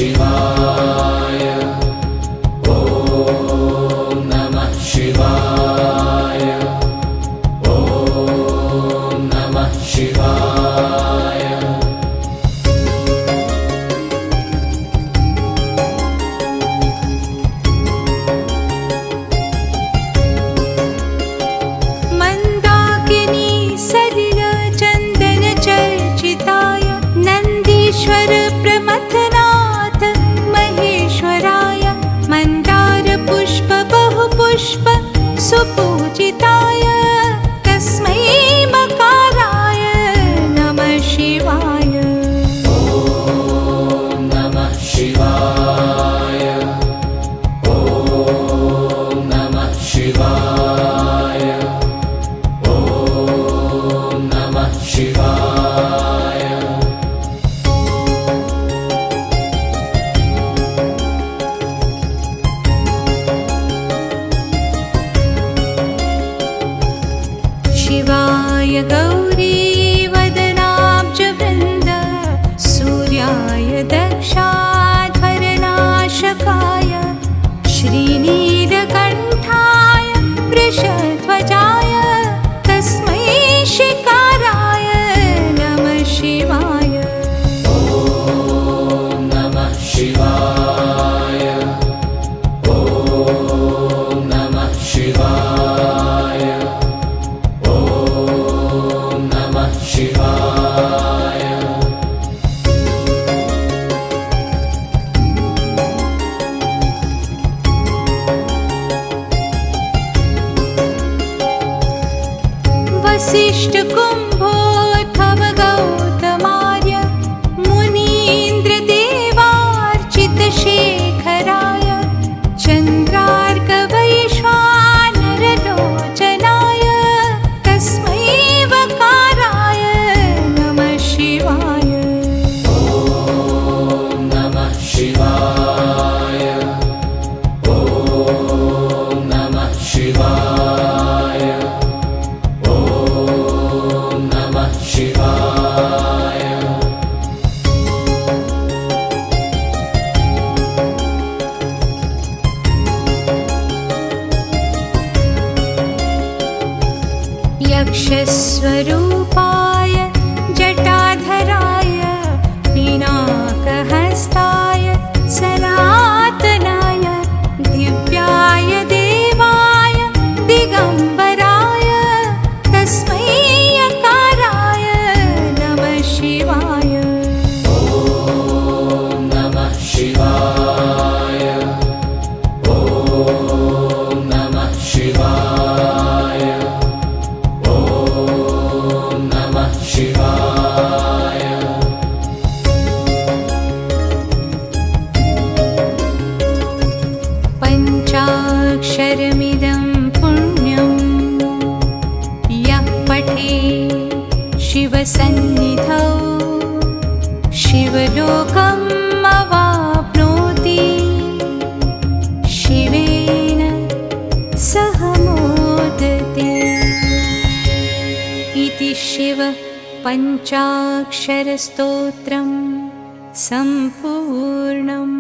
शिवाय। ॐ नमः शिवाय। ॐ नमः शिवाय। मन्दाकिनी सलिल चन्दन चर्चिताय नन्दीश्वर प्रमथनाथ महेश्वराय मन्दार पुष्प बहुपुष्प सुपूजिताय तस्मै मकाराय नमः शिवाय। ॐ नमः शिवाय। ॐ नमः शिवाय। ॐ नमः शिवाय। शिवाय गौरी वदनाब्जवृन्द सूर्याय दक्षाध्वरनाशकाय श्रीनीलकण्ठाय वृषध्वजाय तस्मै शिकाराय नमः शिवाय। ॐ नमः शिवाय। ॐ नमः शिवाय। ॐ नमः शिवाय। वसिष्ठकुम्भोद्भव गौतमार्य मुनीन्द्रदेवार्चितशेखराय चन्द्रार्कवैश्वानरलोचनाय तस्मै वकाराय नमः शिवाय। ॐ नमः शिवाय। ॐ नमः शिवाय। ॐ नमः शिवाय। यक्षस्वरूपाय जटाधराय पिनाकहस्ताय सनातनाय दिव्याय देवाय दिगम्बराय तस्मै यकाराय नमः शिवाय। ॐ नमः शिवाय। ॐ नमः शिवाय। ॐ नमः शिवाय। पञ्चाक्षरमिदं पुण्यं यः पठे शिवसन्निधौ शिवलोकम् अवाप्नोति शिवेन सह मोदते इति शिव पञ्चाक्षरस्तोत्रं सम्पूर्णम्।